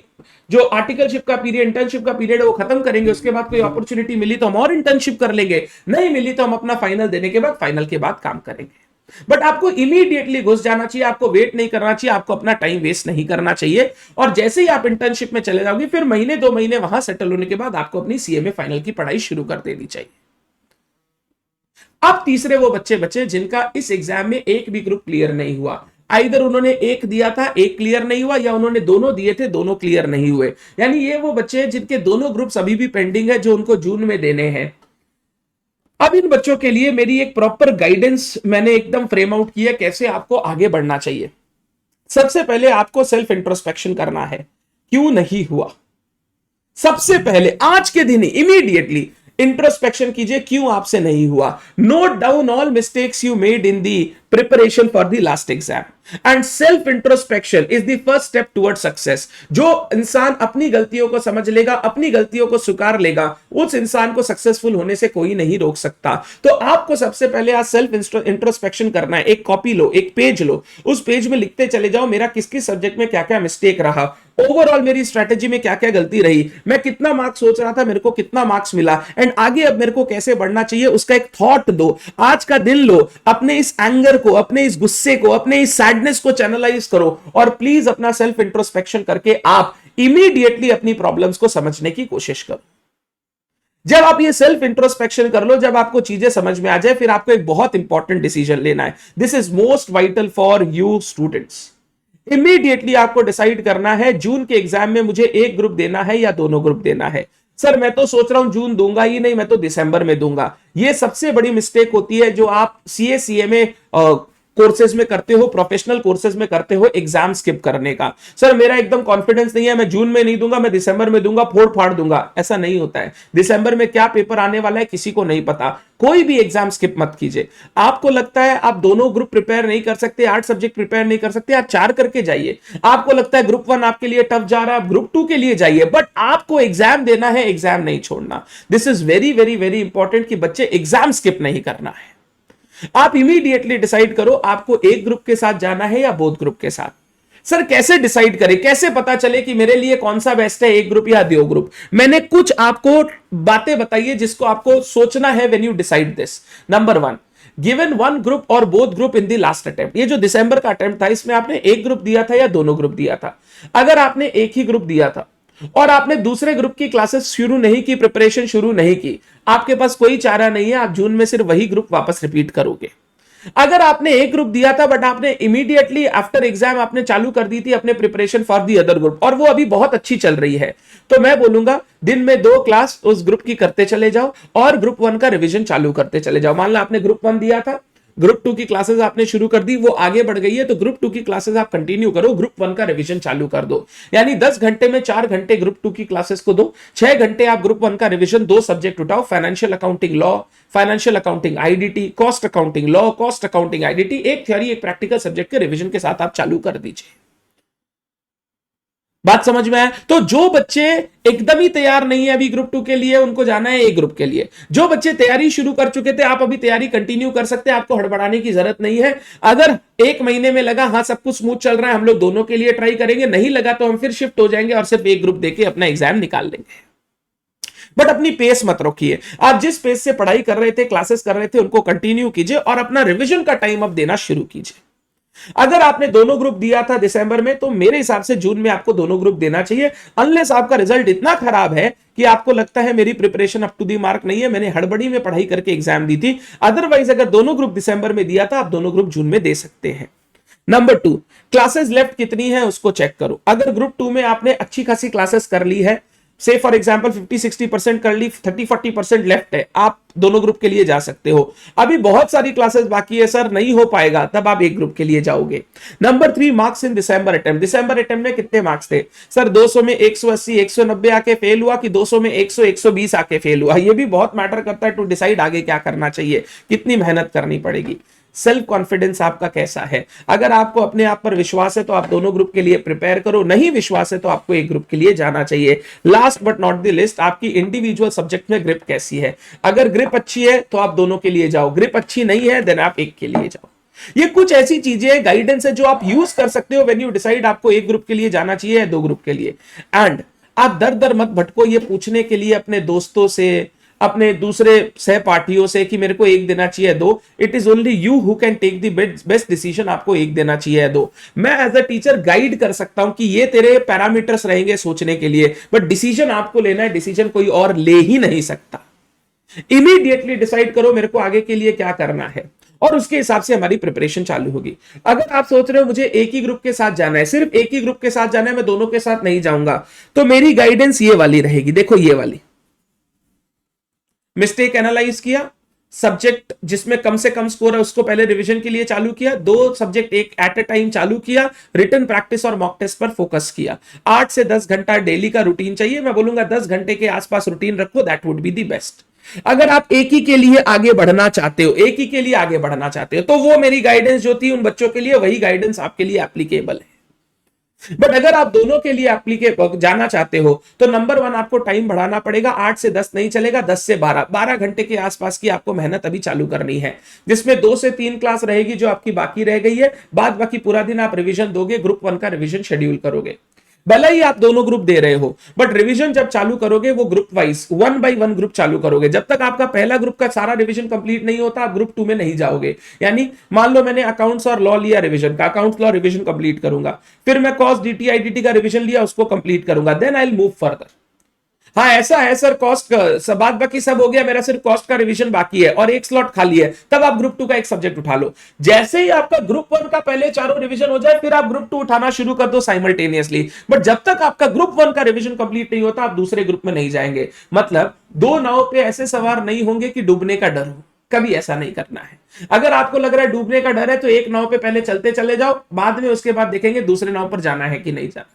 जो आर्टिकलशिप का पीरियड, इंटर्नशिप का पीरियड है वो खत्म करेंगे, उसके बाद कोई अपॉर्चुनिटी मिली तो हम और इंटर्नशिप कर लेंगे, नहीं मिली तो हम अपना फाइनल देने के बाद, फाइनल के बाद काम करेंगे। बट आपको इमीडिएटली घुस जाना चाहिए, आपको वेट नहीं करना चाहिए, आपको अपना टाइम वेस्ट नहीं करना चाहिए। और जैसे ही आप इंटर्नशिप में चले जाओगे, फिर महीने 2 महीने वहां सेटल होने के बाद आपको अपनी सीएमए फाइनल की पढ़ाई शुरू कर देनी चाहिए। अब तीसरे वो बच्चे बचे जिनका इस एग्जाम में एक भी ग्रुप क्लियर नहीं हुआ। आइदर उन्होंने एक दिया था, एक क्लियर नहीं हुआ, या उन्होंने दोनों दिए थे, दोनों क्लियर नहीं हुए। यानी ये वो बच्चे जिनके दोनों ग्रुप्स अभी भी पेंडिंग है, जो उनको जून में देने हैं। अब इन बच्चों के लिए मेरी एक प्रॉपर गाइडेंस मैंने एकदम फ्रेम आउट की है, कैसे आपको आगे बढ़ना चाहिए। सबसे पहले आपको सेल्फ इंट्रोस्पेक्शन करना है, क्यों नहीं हुआ। सबसे पहले आज के दिन इमीडिएटली इंट्रोस्पेक्शन कीजिए, क्यों आपसे नहीं हुआ। Note down all mistakes you made in the preparation for the last exam, and self introspection is the first step toward success. जो इंसान अपनी गलतियों को समझ लेगा, अपनी गलतियों को स्वीकार लेगा, उस इंसान को सक्सेसफुल होने से कोई नहीं रोक सकता। तो आपको सबसे पहले आज सेल्फ इंट्रोस्पेक्शन करना है। एक कॉपी लो, एक पेज लो, उस पेज में लिखते चले जाओ, मेरा किस किस सब्जेक्ट में क्या क्या मिस्टेक रहा, ओवरऑल मेरी स्ट्रेटेजी में क्या क्या गलती रही, मैं कितना मार्क्स सोच रहा था, मेरे को कितना मार्क्स मिला, एंड आगे अब मेरे को कैसे बढ़ना चाहिए, उसका एक थॉट दो। आज का दिन लो, अपने इस एंगर को, अपने इस गुस्से को, अपने इस सैडनेस को चैनलाइज करो, और प्लीज अपना सेल्फ इंट्रोस्पेक्शन करके आप इमीडिएटली अपनी प्रॉब्लम्स को समझने की कोशिश करो। जब आप ये सेल्फ इंट्रोस्पेक्शन कर लो, जब आपको चीजें समझ में आ जाए, फिर आपको एक बहुत इंपॉर्टेंट डिसीजन लेना है। This is most vital for you students. Immediately आपको डिसाइड करना है, जून के एग्जाम में मुझे एक ग्रुप देना है या दोनों ग्रुप देना है। सर मैं तो सोच रहा हूं जून दूंगा ही नहीं, मैं तो दिसंबर में दूंगा। ये सबसे बड़ी मिस्टेक होती है जो आप सीए सीएमए कोर्सेज में करते हो, प्रोफेशनल कोर्सेज में करते हो, एग्जाम स्किप करने का। सर मेरा एकदम कॉन्फिडेंस नहीं है, मैं जून में नहीं दूंगा, मैं दिसंबर में दूंगा, फोड़ फाड़ दूंगा। ऐसा नहीं होता है। दिसंबर में क्या पेपर आने वाला है किसी को नहीं पता। कोई भी एग्जाम स्किप मत कीजिए। आपको लगता है आप दोनों ग्रुप प्रिपेयर नहीं कर सकते, 8 सब्जेक्ट प्रिपेयर नहीं कर सकते, आप 4 करके जाइए। आपको लगता है ग्रुप 1 आपके लिए टफ जा रहा है, आप ग्रुप 2 के लिए जाइए, बट आपको एग्जाम देना है, एग्जाम नहीं छोड़ना। This is very very very important कि बच्चे एग्जाम स्किप नहीं करना है। आप इमीडिएटली डिसाइड करो आपको एक ग्रुप के साथ जाना है या बोथ ग्रुप के साथ। सर कैसे डिसाइड करें, कैसे पता चले कि मेरे लिए कौन सा बेस्ट है, एक ग्रुप या दो ग्रुप। मैंने कुछ आपको बातें बताई है जिसको आपको सोचना है when you decide this. Number 1, given one group और both group in the last attempt. ये जो दिसंबर का अटेम्प्ट था, इसमें आपने एक ग्रुप दिया था या दोनों ग्रुप दिया था। अगर आपने एक ही ग्रुप दिया था और आपने दूसरे ग्रुप की क्लासेस शुरू नहीं की, प्रिपरेशन शुरू नहीं की, आपके पास कोई चारा नहीं है, आप जून में सिर्फ वही ग्रुप वापस रिपीट करोगे। अगर आपने एक ग्रुप दिया था बट आपने इमीडिएटली आफ्टर एग्जाम आपने चालू कर दी थी अपने preparation for the other group, और वो अभी बहुत अच्छी चल रही है, तो मैं बोलूंगा दिन में 2 क्लास उस ग्रुप की करते चले जाओ और ग्रुप 1 का रिवीजन चालू करते चले जाओ। मान लो आपने ग्रुप 1 दिया था, ग्रुप 2 की क्लासेस आपने शुरू कर दी, वो आगे बढ़ गई है, तो ग्रुप 2 की क्लासेस आप कंटिन्यू करो, ग्रुप 1 का रिवीजन चालू कर दो। यानी 10 घंटे में 4 घंटे ग्रुप 2 की क्लासेस को दो, 6 घंटे आप ग्रुप 1 का रिवीजन, 2 सब्जेक्ट उठाओ, financial accounting law, financial accounting IDT, cost accounting law, cost accounting IDT, एक थ्योरी एक प्रैक्टिकल सब्जेक्ट के रिवीजन के साथ आप चालू कर दीजिए। बात समझ में आया? तो जो बच्चे एकदम ही तैयार नहीं है अभी ग्रुप 2 के लिए, उनको जाना है एक ग्रुप के लिए। जो बच्चे तैयारी शुरू कर चुके थे, आप अभी तैयारी कंटिन्यू कर सकते हैं, आपको हड़बड़ाने की जरूरत नहीं है। अगर 1 महीने में लगा हाँ सब कुछ स्मूथ चल रहा है, हम लोग दोनों के लिए ट्राई करेंगे, नहीं लगा तो हम फिर शिफ्ट हो जाएंगे और सिर्फ एक ग्रुप देके अपना एग्जाम निकाल लेंगे। बट अपनी पेस मत रोकिए। आप जिस पेस से पढ़ाई कर रहे थे, क्लासेस कर रहे थे, उनको कंटिन्यू कीजिए और अपना रिवीजन का टाइम अब देना शुरू कीजिए। अगर आपने दोनों ग्रुप दिया था दिसंबर में, तो मेरे हिसाब से जून में आपको दोनों ग्रुप देना चाहिए, अनलेस आपका रिजल्ट इतना खराब है कि आपको लगता है मेरी preparation up to the mark नहीं है, मैंने हड़बड़ी में पढ़ाई करके एग्जाम दी थी। अदरवाइज अगर दोनों ग्रुप दिसंबर में दिया था, आप दोनों ग्रुप जून में दे सकते हैं। नंबर 2, क्लासेस लेफ्ट कितनी है उसको चेक करो। अगर ग्रुप 2 में आपने अच्छी खासी क्लासेस कर ली है, से फॉर एग्जांपल 50-60% कर ली, 30-40% लेफ्ट है, आप दोनों ग्रुप के लिए जा सकते हो। अभी बहुत सारी क्लासेस बाकी है सर, नहीं हो पाएगा, तब आप एक ग्रुप के लिए जाओगे। Number 3, marks in December attempt. December attempt में कितने मार्क्स थे सर? 200 में 180 190 आके फेल हुआ कि 200 में 100 120 आके फेल हुआ? ये भी बहुत मैटर करता है टू डिसाइड आगे क्या करना चाहिए, कितनी मेहनत करनी पड़ेगी। सेल्फ कॉन्फिडेंस आपका कैसा है? अगर आपको अपने आप पर विश्वास है तो आप दोनों ग्रुप के लिए प्रिपेयर करो, नहीं विश्वास है तो आपको एक ग्रुप के लिए जाना चाहिए। Last but not the list, आपकी इंडिविजुअल सब्जेक्ट में ग्रिप कैसी है? अगर ग्रिप अच्छी है तो आप दोनों के लिए जाओ, ग्रिप अच्छी नहीं है देन आप एक के लिए जाओ। ये कुछ ऐसी चीजें गाइडेंस है जो आप यूज कर सकते हो व्हेन यू डिसाइड आपको एक ग्रुप के लिए जाना चाहिए या दो ग्रुप के लिए। एंड आप दर दर मत भटको ये पूछने के लिए अपने दोस्तों से, अपने दूसरे सहपाठियों से कि मेरे को एक देना चाहिए दो। It is only you who can take the best decision, आपको एक देना चाहिए या दो। मैं एज अ टीचर गाइड कर सकता हूं कि ये तेरे पैरामीटर्स रहेंगे सोचने के लिए, बट डिसीजन आपको लेना है, डिसीजन कोई और ले ही नहीं सकता। इमीडिएटली डिसाइड करो मेरे को आगे के लिए क्या करना है, और उसके हिसाब से हमारी प्रिपरेशन चालू होगी। अगर आप सोच रहे हो मुझे एक ही ग्रुप के साथ जाना है, सिर्फ एक ही ग्रुप के साथ जाना है, मैं दोनों के साथ नहीं जाऊंगा, तो मेरी गाइडेंस ये वाली रहेगी। देखो ये वाली, मिस्टेक एनालाइज किया, सब्जेक्ट जिसमें कम से कम स्कोर है उसको पहले रिवीजन के लिए चालू किया, दो सब्जेक्ट एक एट अ टाइम चालू किया, रिटन प्रैक्टिस और मॉक टेस्ट पर फोकस किया। 8 से 10 घंटा डेली का रूटीन चाहिए, मैं बोलूंगा 10 घंटे के आसपास रूटीन रखो, that would be the best. अगर आप एक ही के लिए आगे बढ़ना चाहते हो, एक ही के लिए आगे बढ़ना चाहते हो, तो वो मेरी गाइडेंस जो थी उन बच्चों के लिए, वही गाइडेंस आपके लिए एप्लीकेबल है। बट अगर आप दोनों के लिए एप्लीकेबल जाना चाहते हो, तो नंबर 1 आपको टाइम बढ़ाना पड़ेगा। 8 से 10 नहीं चलेगा, 10 से 12 घंटे के आसपास की आपको मेहनत अभी चालू करनी है, जिसमें 2 से 3 क्लास रहेगी जो आपकी बाकी रह गई है, बाद बाकी पूरा दिन आप रिवीजन दोगे, ग्रुप 1 का रिवीजन शेड्यूल करोगे। भले ही आप दोनों ग्रुप दे रहे हो, बट रिवीजन जब चालू करोगे वो ग्रुप वाइज 1 बाय 1 ग्रुप चालू करोगे। जब तक आपका पहला ग्रुप का सारा रिवीजन कंप्लीट नहीं होता, आप ग्रुप 2 में नहीं जाओगे। यानी मान लो मैंने अकाउंट्स और लॉ लिया रिवीजन का, अकाउंट्स लॉ रिवीजन कंप्लीट करूंगा, फिर मैं कॉस्ट डीटी आईडीटी का रिवीजन लिया, उसको कंप्लीट करूंगा, then I will move further. हाँ ऐसा है सर, कॉस्ट सब बात बाकी सब हो गया, मेरा सिर्फ कॉस्ट का रिवीजन बाकी है और एक स्लॉट खाली है, तब आप ग्रुप 2 का एक सब्जेक्ट उठा लो। जैसे ही आपका ग्रुप 1 का पहले चारों रिवीजन हो जाए, फिर आप ग्रुप 2 उठाना शुरू कर दो साइमल्टेनियसली। बट जब तक आपका ग्रुप 1 का रिवीजन कंप्लीट नहीं होता, आप दूसरे ग्रुप में नहीं जाएंगे। मतलब दो नाव पे ऐसे सवार नहीं होंगे कि डूबने का डर हो, कभी ऐसा नहीं करना है। अगर आपको लग रहा है डूबने का डर है, तो एक नाव पे पहले चलते चले जाओ, बाद में उसके बाद देखेंगे दूसरे नाव पर जाना है कि नहीं जाना।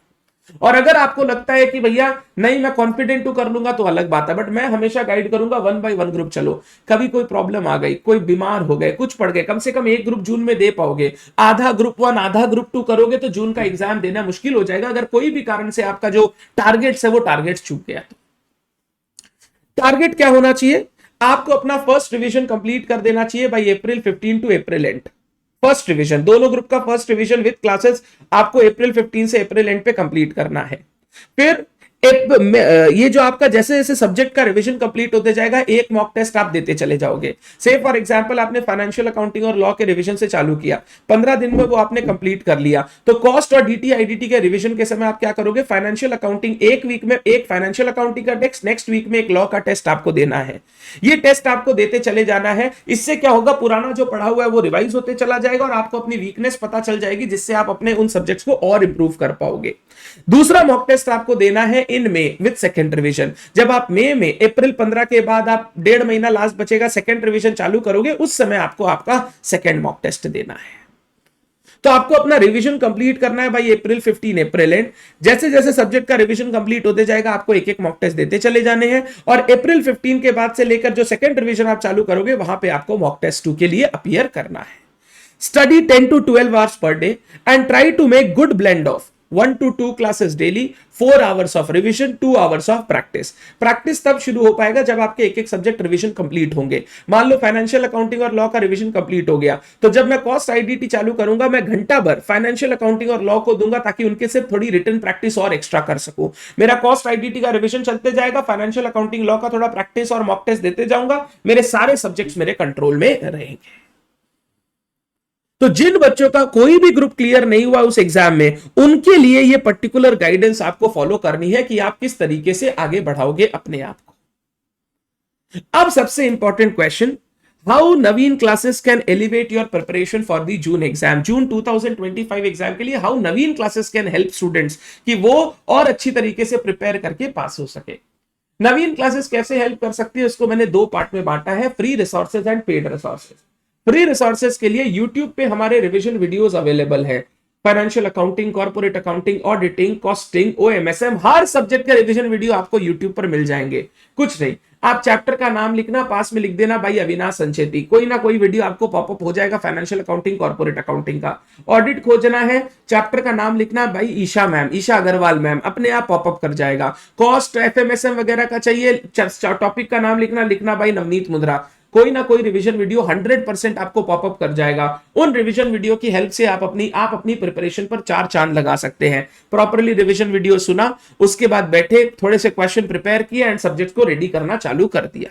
और अगर आपको लगता है कि भैया नहीं मैं कॉन्फिडेंट हूं कर लूंगा, तो अलग बात है, बट मैं हमेशा गाइड करूंगा 1 बाय 1 ग्रुप चलो। कभी कोई प्रॉब्लम आ गई, कोई बीमार हो गए, कुछ पड़ गए, कम से कम एक ग्रुप जून में दे पाओगे। आधा ग्रुप 1 आधा ग्रुप 2 करोगे तो जून का एग्जाम देना मुश्किल हो जाएगा, अगर कोई भी कारण से आपका जो टारगेट है वो टारगेट चूक गया। तो टारगेट क्या होना चाहिए, आपको अपना फर्स्ट रिवीजन कंप्लीट कर देना चाहिए by April 15 to April end. First revision, दोनों ग्रुप का फर्स्ट रिवीजन विद क्लासेस आपको अप्रैल 15 से अप्रैल एंड पे कंप्लीट करना है। फिर ये जो आपका जैसे जैसे सब्जेक्ट का रिवीजन कंप्लीट होते जाएगा, एक मॉक टेस्ट आप देते चले जाओगे। से फॉर एग्जांपल आपने फाइनेंशियल अकाउंटिंग और लॉ के रिवीजन से चालू किया, 15 दिन में वो आपने कंप्लीट कर लिया, तो कॉस्ट और डीटी आईडीटी के रिवीजन के समय आप क्या करोगे, फाइनेंशियल अकाउंटिंग एक वीक में एक फाइनेंशियल अकाउंटिंग का टेस्ट, नेक्स्ट वीक में एक लॉ का टेस्ट आपको देना है। ये टेस्ट आपको देते चले जाना है। इससे क्या होगा, पुराना जो पढ़ा हुआ है वो रिवाइज होते चला जाएगा और आपको अपनी वीकनेस पता चल जाएगी, जिससे आप अपने उन सब्जेक्ट्स को और इंप्रूव कर पाओगे। दूसरा मॉक टेस्ट आपको देना है इन मे विद सेकंड रिवीजन। जब आप मई में अप्रैल 15 के बाद आप 1.5 महीना लास्ट बचेगा, सेकंड रिवीजन चालू करोगे, उस समय आपको आपका सेकंड मॉक टेस्ट देना है। तो आपको अपना रिवीजन कंप्लीट करना है भाई अप्रैल 15 अप्रैल एंड। जैसे जैसे सब्जेक्ट का रिवीजन कंप्लीट होते जाएगा, आपको एक एक मॉक टेस्ट देते चले जाने हैं, और अप्रैल 15 के बाद से लेकर जो सेकंड रिवीजन आप चालू करोगे, वहां पे आपको मॉक टेस्ट 2 के लिए अपीयर करना है। Study 10 to 12 hours per day and try to make good blend of 1 to 2 classes daily, 4 hours of revision, 2 hours of practice। Practice तब शुरू हो पाएगा जब आपके एक एक सब्जेक्ट रिवीजन कंप्लीट होंगे। मान लो फाइनेंशियल अकाउंटिंग और लॉ का रिवीजन कंप्लीट हो गया, तो जब मैं कॉस्ट आईडीटी चालू करूंगा, मैं घंटा भर फाइनेंशियल अकाउंटिंग और लॉ को दूंगा, ताकि उनके से थोड़ी रिटन प्रैक्टिस और एक्स्ट्रा कर सकूं। मेरा कॉस्ट आईडीटी का रिवीजन चलते जाएगा, फाइनेंशियल अकाउंटिंग लॉ का थोड़ा प्रैक्टिस और मॉक टेस्ट देते जाऊंगा, मेरे सारे सब्जेक्ट्स मेरे कंट्रोल में रहेंगे। तो जिन बच्चों का कोई भी ग्रुप क्लियर नहीं हुआ उस एग्जाम में, उनके लिए ये पर्टिकुलर गाइडेंस आपको फॉलो करनी है कि आप किस तरीके से आगे बढ़ाओगे अपने आप को। अब सबसे important question, how Naveen classes can elevate your preparation for the June exam. June 2025 exam के लिए how Naveen classes can help students कि वो और अच्छी तरीके से प्रिपेयर करके पास हो सके। नवीन क्लासेस कैसे हेल्प कर सकती है, इसको मैंने 2 पार्ट में बांटा है, free resources and paid resources. Free resources के लिए YouTube पे हमारे रिवीजन वीडियोस अवेलेबल है। Financial accounting, corporate accounting, auditing, costing, OMSM, हर सब्जेक्ट के रिवीजन वीडियो आपको YouTube पर मिल जाएंगे। कुछ नहीं, आप चैप्टर का नाम लिखना, पास में लिख देना भाई अविनाश संचेती, कोई ना कोई वीडियो आपको पॉपअप हो जाएगा फाइनेंशियल अकाउंटिंग, कॉर्पोरेट अकाउंटिंग का। ऑडिट खोजना है, चैप्टर का नाम लिखना भाई ईशा मैम, ईशा अग्रवाल मैम, अपने आप पॉपअप कर जाएगा। कॉस्ट एफएमएसएम वगैरह का चाहिए, टॉपिक का नाम लिखना भाई नवनीत मुद्रा, कोई ना कोई रिवीजन वीडियो 100% आपको पॉपअप कर जाएगा। उन रिवीजन वीडियो की हेल्प से आप अपनी प्रिपरेशन पर चार चांद लगा सकते हैं। प्रॉपरली रिवीजन वीडियो सुना, उसके बाद बैठे थोड़े से क्वेश्चन प्रिपेयर किए एंड सब्जेक्ट को रेडी करना चालू कर दिया।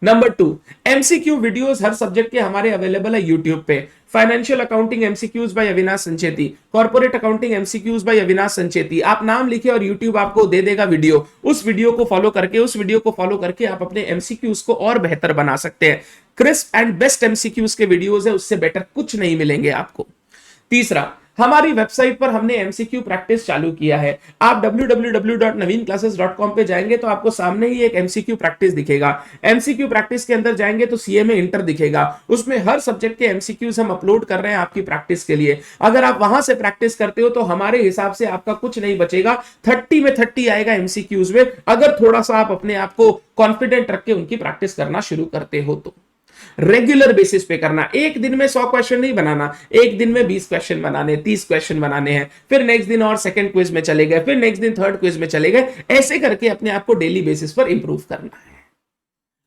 नंबर 2, एमसीक्यू वीडियोस हर सब्जेक्ट के हमारे अवेलेबल है यूट्यूब पे। Financial accounting MCQs by Avinash Sancheti, corporate accounting MCQs by Avinash Sancheti, आप नाम लिखे और यूट्यूब आपको दे देगा वीडियो। उस वीडियो को फॉलो करके आप अपने एमसीक्यूज को और बेहतर बना सकते हैं। क्रिस्प एंड बेस्ट एमसीक्यूज के वीडियोस है, उससे बेटर कुछ नहीं मिलेंगे आपको। तीसरा, हमारी वेबसाइट पर हमने एमसीक्यू प्रैक्टिस चालू किया है। आप www.navinclasses.com पे जाएंगे तो आपको सामने ही एक एमसीक्यू प्रैक्टिस दिखेगा। एमसीक्यू प्रैक्टिस के अंदर जाएंगे तो सीएमए इंटर दिखेगा, उसमें हर सब्जेक्ट के एमसीक्यूज हम अपलोड कर रहे हैं आपकी प्रैक्टिस के लिए। अगर आप वहां से प्रैक्टिस करते हो तो हमारे हिसाब से आपका कुछ नहीं बचेगा, 30 में 30 आएगा एमसीक्यूज में, अगर थोड़ा सा आप अपने आप को कॉन्फिडेंट रख के उनकी प्रैक्टिस करना शुरू करते हो तो। रेगुलर बेसिस पे करना, एक दिन में 100 क्वेश्चन नहीं बनाना, एक दिन में 20 क्वेश्चन बनाने, 30 क्वेश्चन बनाने हैं, फिर नेक्स्ट दिन और सेकंड क्विज में चले गए, फिर नेक्स्ट दिन थर्ड क्विज में चले गए। ऐसे करके अपने आप को डेली बेसिस पर इंप्रूव करना है।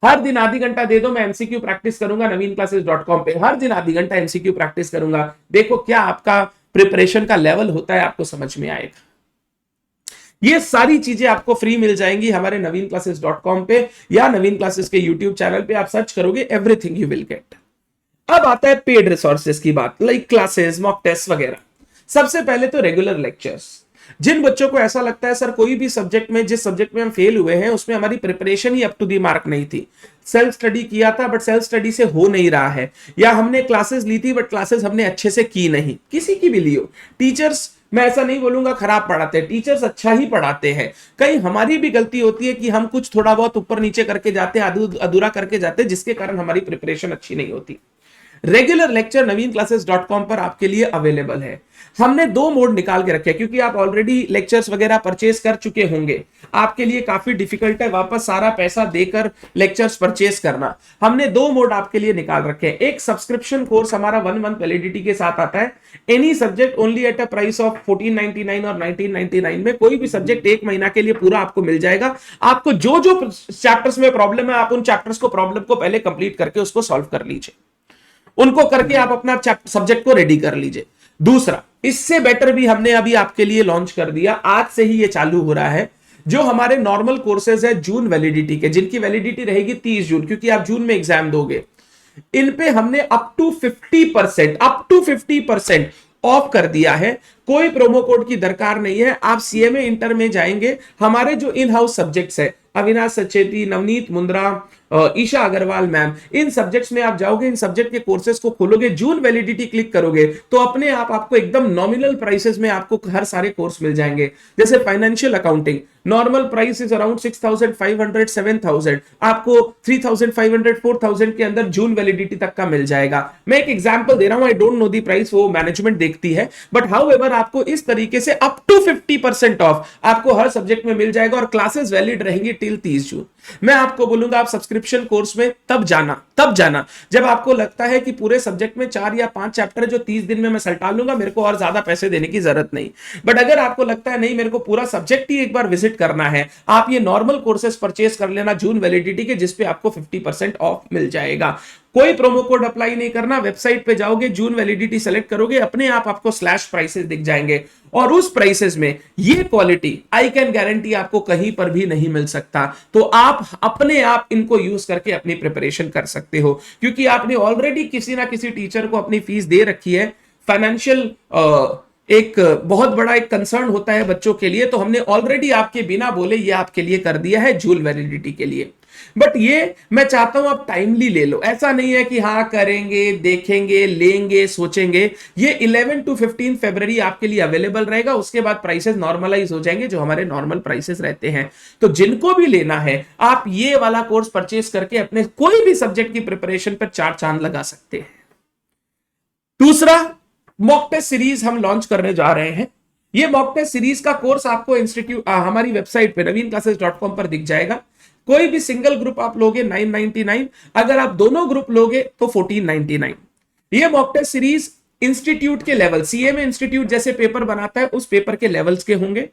हर दिन आधी घंटा दे दो, मैं एमसीक्यू प्रैक्टिस करूंगा navinclasses.com पे, हर दिन आधी घंटा एमसीक्यू प्रैक्टिस करूंगा। देखो क्या आपका प्रिपरेशन का लेवल होता है, आपको समझ में आएगा। ये सारी चीजें आपको फ्री मिल जाएंगी हमारे navinclasses.com पे या नवीन क्लासेस के यूट्यूब चैनल पे। आप सर्च करोगे एवरीथिंग यू विल गेट। अब आता है पेड रिसोर्सेज की बात, लाइक क्लासेस, मॉक टेस्ट वगैरह। सबसे पहले तो रेगुलर लेक्चर्स। जिन बच्चों को ऐसा लगता है सर कोई भी सब्जेक्ट में, जिस सब्जेक्ट में हम फेल हुए हैं उसमें हमारी प्रिपरेशन ही अप टू दी मार्क नहीं थी, सेल्फ स्टडी किया था बट सेल्फ स्टडी से हो नहीं रहा है, या हमने क्लासेस ली थी बट क्लासेस हमने अच्छे से की नहीं, किसी की भी ली हो। टीचर्स, मैं ऐसा नहीं बोलूंगा खराब पढ़ाते हैं, टीचर्स अच्छा ही पढ़ाते हैं, कहीं हमारी भी गलती होती है कि हम कुछ थोड़ा बहुत ऊपर नीचे करके जाते हैं, अधूरा करके जाते हैं, जिसके कारण हमारी प्रिपरेशन अच्छी नहीं होती। रेगुलर लेक्चर navinclasses.com पर आपके लिए अवेलेबल है। हमने 2 मोड निकाल के रखे हैं क्योंकि आप ऑलरेडी लेक्चर्स वगैरह परचेस कर चुके होंगे, आपके लिए काफी डिफिकल्ट है वापस सारा पैसा देकर लेक्चर्स परचेस करना। हमने 2 मोड आपके लिए निकाल रखे हैं। एक सब्सक्रिप्शन कोर्स हमारा 1 मंथ वैलिडिटी के साथ आता है, any subject only at a price of 1499 और 1999 में कोई भी सब्जेक्ट 1 महीना के लिए पूरा आपको मिल जाएगा। आपको जो जो चैप्टर्स में प्रॉब्लम है आप उन चैप्टर्स को प्रॉब्लम को पहले कंप्लीट करके उसको सॉल्व कर लीजिए, उनको करके आप अपना सब्जेक्ट को रेडी कर लीजिए। दूसरा, इससे बेटर भी हमने अभी आपके लिए लॉन्च कर दिया, आज से ही ये चालू हो रहा है। जो हमारे नॉर्मल कोर्सेज है जून वैलिडिटी के, जिनकी वैलिडिटी रहेगी 30 जून, क्योंकि आप जून में एग्जाम दोगे, इन पे हमने अप टू 50% ऑफ कर दिया है। कोई प्रोमो कोड की दरकार नहीं है। आप सीएमए इंटर में जाएंगे, हमारे जो इन हाउस सब्जेक्ट्स है, अविनाश सचेती, नवनीत मुंद्रा, ईशा अग्रवाल मैम, इन सब्जेक्ट्स में आप जाओगे, इन सब्जेक्ट के कोर्सेज को खोलोगे, जून वैलिडिटी क्लिक करोगे तो अपने आप आपको एकदम नॉमिनल प्राइसेस में आपको हर सारे कोर्स मिल जाएंगे। जैसे financial accounting, normal price is around 6500 7000, आपको 3500 4000 के अंदर जून वैलिडिटी तक का मिल जाएगा। मैं एक एग्जांपल दे रहा हूं, I don't know the price, वो मैनेजमेंट देखती है, बट हाउएवर आपको इस तरीके से अप टू 50% ऑफ आपको हर सब्जेक्ट में मिल जाएगा और क्लासेस वैलिड रहेंगी टिल 30 जून। मैं आपको बोलूंगा आप सब्सक्रिप्शन कोर्स में तब जाना जब आपको लगता है कि पूरे सब्जेक्ट में 4 या 5 चैप्टर है जो 30 दिन में मैं सल्टा लूंगा, मेरे को और ज्यादा पैसे देने की जरूरत नहीं। बट अगर आपको लगता है नहीं मेरे को पूरा सब्जेक्ट ही एक बार विजिट करना है, आप ये नॉर्मल कोर्सेज परचेस कर लेना जून वैलिडिटी के, जिसपे आपको 50% ऑफ मिल जाएगा। कोई प्रोमो कोड अप्लाई नहीं करना, वेबसाइट पे जाओगे, जून वैलिडिटी सेलेक्ट करोगे, अपने आप आपको स्लैश प्राइसेस दिख जाएंगे और उस प्राइसेस में ये क्वालिटी आई कैन गारंटी आपको कहीं पर भी नहीं मिल सकता। तो आप अपने आप इनको यूज करके अपनी प्रिपरेशन कर सकते हो, क्योंकि आपने ऑलरेडी किसी ना किसी टीचर को अपनी फीस दे रखी है। फाइनेंशियल एक बहुत बड़ा एक कंसर्न होता है बच्चों के लिए, तो हमने ऑलरेडी आपके बिना बोले ये आपके लिए कर दिया है जून वैलिडिटी के लिए। बट ये मैं चाहता हूं आप टाइमली ले लो, ऐसा नहीं है कि हाँ करेंगे, देखेंगे, लेंगे, सोचेंगे। ये 11 to 15 फरवरी आपके लिए अवेलेबल रहेगा, उसके बाद प्राइसेस नॉर्मलाइज हो जाएंगे जो हमारे नॉर्मल प्राइसेस रहते हैं। तो जिनको भी लेना है आप ये वाला कोर्स परचेस करके अपने कोई भी सब्जेक्ट की प्रिपरेशन पर 4 चांद लगा सकते हैं। दूसरा, मॉक टेस्ट सीरीज हम लॉन्च करने जा रहे हैं। ये मॉक टेस्ट सीरीज का कोर्स आपको इंस्टीट्यूट हमारी वेबसाइट पे navinclasses.com पर दिख जाएगा। कोई भी सिंगल ग्रुप आप लोगे 999, अगर आप दोनों ग्रुप लोगे तो 1499। ये मॉक टेस्ट सीरीज इंस्टीट्यूट के लेवल, सीएमए इंस्टीट्यूट जैसे पेपर बनाता है उस पेपर के लेवल्स के होंगे।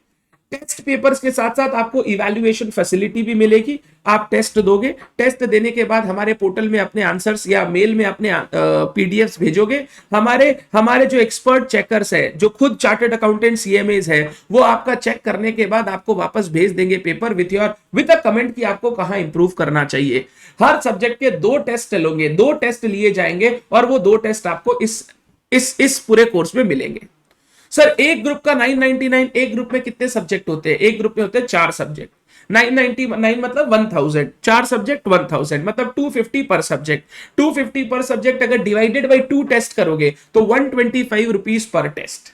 टेस्ट पेपर्स के साथ साथ आपको इवैल्यूएशन फैसिलिटी भी मिलेगी। आप टेस्ट दोगे, टेस्ट देने के बाद हमारे पोर्टल में अपने आंसर्स या मेल में अपने पीडीएफ्स भेजोगे। हमारे हमारे जो एक्सपर्ट चेकर्स है, जो खुद चार्टर्ड अकाउंटेंट सीएमएस है, वो आपका चेक करने के बाद आपको वापस भेज देंगे पेपर विद अ कमेंट कि आपको कहां इंप्रूव करना चाहिए। हर सब्जेक्ट के 2 टेस्ट लोगे, 2 टेस्ट लिए जाएंगे और वो 2 टेस्ट आपको इस पूरे कोर्स में मिलेंगे। सर एक ग्रुप का 999, एक ग्रुप में कितने सब्जेक्ट होते हैं? एक ग्रुप में होते हैं 4 सब्जेक्ट। 999 मतलब 1000, 4 सब्जेक्ट 1000 मतलब 250 पर सब्जेक्ट। 250 पर सब्जेक्ट अगर डिवाइडेड बाई 2 टेस्ट करोगे तो 125 रुपीज पर टेस्ट।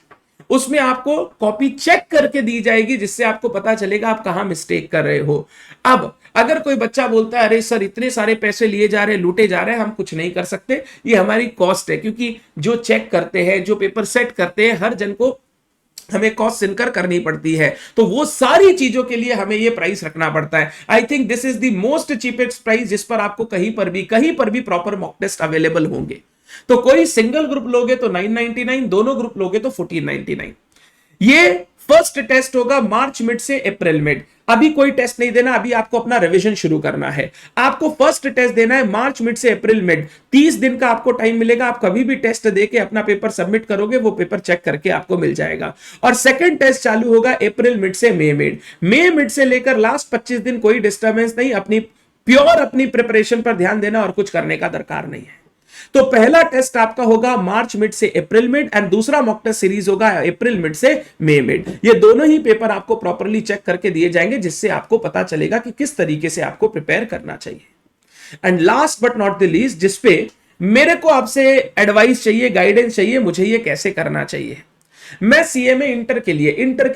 उसमें आपको कॉपी चेक करके दी जाएगी, जिससे आपको पता चलेगा आप कहां मिस्टेक कर रहे हो। अब अगर कोई बच्चा बोलता है अरे सर इतने सारे पैसे लिए जा रहे हैं, लूटे जा रहे हैं, हम कुछ नहीं कर सकते, ये हमारी कॉस्ट है, क्योंकि जो चेक करते हैं, जो पेपर सेट करते हैं, हर जन को हमें कॉस्ट इनकर करनी पड़ती है, तो वो सारी चीजों के लिए हमें ये प्राइस रखना पड़ता है। I think this is the most cheapest price जिस पर आपको कहीं पर भी प्रॉपर मॉक टेस्ट अवेलेबल होंगे। तो कोई सिंगल ग्रुप लोगे तो 999, दोनों ग्रुप लोगे तो 1499। ये फर्स्ट टेस्ट होगा मार्च मिड से अप्रैल मिड। अभी कोई टेस्ट नहीं देना, अभी आपको अपना रिवीजन शुरू करना है। आपको फर्स्ट टेस्ट देना है मार्च मिड से अप्रैल मिड। 30 दिन का आपको टाइम मिलेगा, आप कभी भी टेस्ट देके अपना पेपर सबमिट करोगे, वो पेपर चेक करके आपको मिल जाएगा। और सेकंड टेस्ट चालू होगा अप्रैल मिड से मई मिड। मई मिड से लेकर लास्ट 25 दिन कोई डिस्टर्बेंस नहीं, अपनी प्रिपरेशन पर ध्यान देना और कुछ करने का दरकार नहीं है। तो पहला टेस्ट आपका होगा मार्च मिड से अप्रैल मिड एंड दूसरा मॉक टेस्ट सीरीज होगा अप्रैल मिड से मई मिड। ये दोनों ही पेपर आपको प्रॉपर्ली चेक करके दिए जाएंगे, जिससे आपको पता चलेगा कि किस तरीके से आपको प्रिपेयर करना चाहिए। And last but not the least, जिसपे मेरे को आपसे एडवाइस चाहिए, गाइडेंस चाहिए, मुझे ये कैसे करना चाहिए। मैं सीएमए इंटर के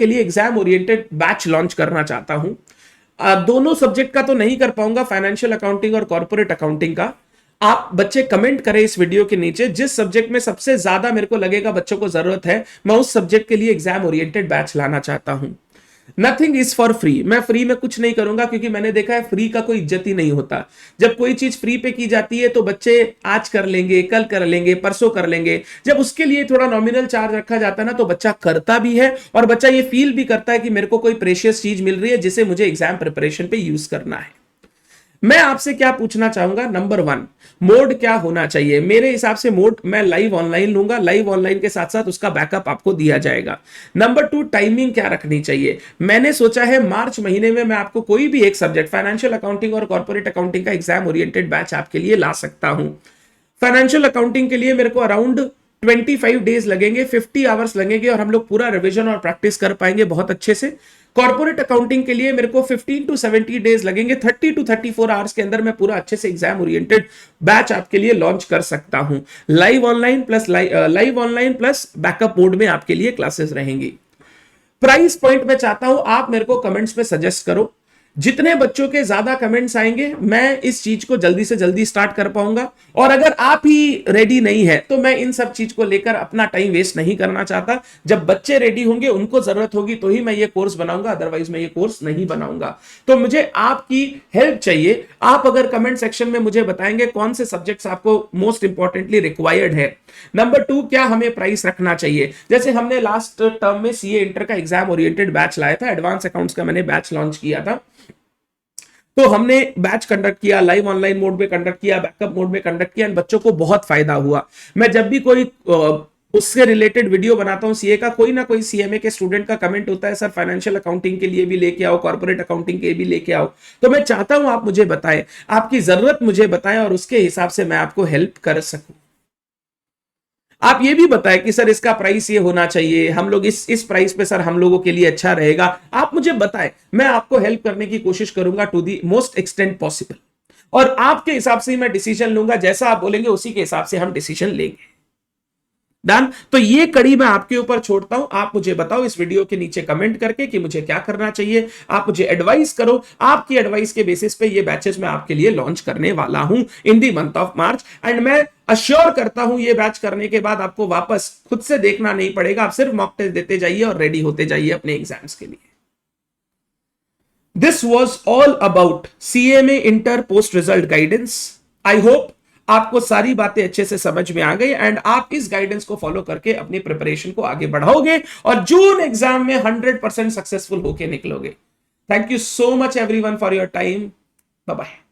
लिए एग्जाम ओरिएंटेड बैच लॉन्च करना चाहता हूं। दोनों सब्जेक्ट का तो नहीं कर पाऊंगा, फाइनेंशियल अकाउंटिंग और कॉर्पोरेट अकाउंटिंग का। आप बच्चे कमेंट करें इस वीडियो के नीचे, जिस सब्जेक्ट में सबसे ज्यादा मेरे को लगेगा बच्चों को जरूरत है, मैं उस सब्जेक्ट के लिए एग्जाम ओरिएंटेड बैच लाना चाहता हूं। Nothing is for free. मैं फ्री में कुछ नहीं करूंगा, क्योंकि मैंने देखा है फ्री का कोई इज्जत ही नहीं होता। जब कोई चीज फ्री पे की जाती है तो बच्चे आज कर लेंगे, कल कर लेंगे, परसों कर लेंगे। जब उसके लिए थोड़ा नॉमिनल चार्ज रखा जाता है ना, तो बच्चा करता भी है और बच्चा ये फील भी करता है कि मेरे को कोई प्रेशियस चीज मिल रही है जिसे मुझे एग्जाम प्रिपरेशन पे यूज करना है। मैं आपसे क्या पूछना चाहूंगा, नंबर 1 मोड क्या होना चाहिए। मेरे हिसाब से मोड मैं लाइव ऑनलाइन लूंगा, लाइव ऑनलाइन के साथ साथ उसका बैकअप आपको दिया जाएगा। नंबर 2 टाइमिंग क्या रखनी चाहिए। मैंने सोचा है मार्च महीने में मैं आपको कोई भी एक सब्जेक्ट, फाइनेंशियल अकाउंटिंग और कॉर्पोरेट अकाउंटिंग का एग्जाम ओरिएंटेड बैच आपके लिए ला सकता हूं। फाइनेंशियल अकाउंटिंग के लिए मेरे को अराउंड 25 डेज लगेंगे, 50 आवर्स लगेंगे और हम लोग पूरा रिवीजन और प्रैक्टिस कर पाएंगे बहुत अच्छे से। कॉर्पोरेट अकाउंटिंग के लिए मेरे को 15 टू 70 डेज लगेंगे, 30 टू 34 आवर्स के अंदर मैं पूरा अच्छे से एग्जाम ओरिएंटेड बैच आपके लिए लॉन्च कर सकता हूं। Live online plus backup mode में आपके लिए क्लासेस रहेंगी। प्राइस पॉइंट में चाहता हूं आप मेरे को कमेंट्स में सजेस्ट करो। जितने बच्चों के ज्यादा कमेंट्स आएंगे, मैं इस चीज को जल्दी से जल्दी स्टार्ट कर पाऊंगा। और अगर आप ही रेडी नहीं है तो मैं इन सब चीज को लेकर अपना टाइम वेस्ट नहीं करना चाहता। जब बच्चे रेडी होंगे, उनको जरूरत होगी तो ही मैं ये कोर्स बनाऊंगा, अदरवाइज मैं ये कोर्स नहीं बनाऊंगा। तो मुझे आपकी हेल्प चाहिए। आप अगर कमेंट सेक्शन में मुझे बताएंगे कौन से सब्जेक्ट्स आपको मोस्ट इंपॉर्टेंटली रिक्वायर्ड है। नंबर 2, क्या हमें प्राइस रखना चाहिए। जैसे हमने लास्ट टर्म में सीए इंटर का एग्जाम ओरिएंटेड बैच लाया था, एडवांस अकाउंट्स का मैंने बैच लॉन्च किया था। तो हमने बैच कंडक्ट किया, लाइव ऑनलाइन मोड में कंडक्ट किया, बैकअप मोड में कंडक्ट किया, बच्चों को बहुत फायदा हुआ। मैं जब भी कोई उससे रिलेटेड वीडियो बनाता हूं सीए का, कोई ना कोई सीएमए के स्टूडेंट का कमेंट होता है, सर फाइनेंशियल अकाउंटिंग के लिए भी लेके आओ, कॉर्पोरेट अकाउंटिंग के भी लेके आओ। तो मैं चाहता हूं आप मुझे बताएं, आपकी जरूरत मुझे बताएं और उसके हिसाब से मैं आपको हेल्प कर सकूं। आप ये भी बताएं कि सर इसका प्राइस ये होना चाहिए, हम लोग इस प्राइस पे सर हम लोगों के लिए अच्छा रहेगा। आप मुझे बताएं, मैं आपको हेल्प करने की कोशिश करूंगा to the most extent possible. और आपके हिसाब से ही मैं डिसीजन लूंगा, जैसा आप बोलेंगे उसी के हिसाब से हम डिसीजन लेंगे। डन। तो ये कड़ी मैं आपके ऊपर छोड़ता हूं। आप मुझे बताओ इस वीडियो के नीचे कमेंट करके कि मुझे क्या करना चाहिए। आप मुझे एडवाइस करो। आपकी एडवाइस के बेसिस पे ये बैचेस मैं आपके लिए लॉन्च करने वाला हूं in the month of March. And मैं अश्योर करता हूं ये बैच करने के बाद आपको वापस खुद से देखना नहीं पड़ेगा। आप सिर्फ मॉक टेस्ट देते जाइए और रेडी होते जाइए अपने एग्जाम्स के लिए। This was all about CMA inter post result guidance. I hope आपको सारी बातें अच्छे से समझ में आ गई एंड आप इस गाइडेंस को फॉलो करके अपनी प्रिपरेशन को आगे बढ़ाओगे और जून एग्जाम में 100% सक्सेसफुल होके निकलोगे। Thank you so much everyone for your time. Bye bye.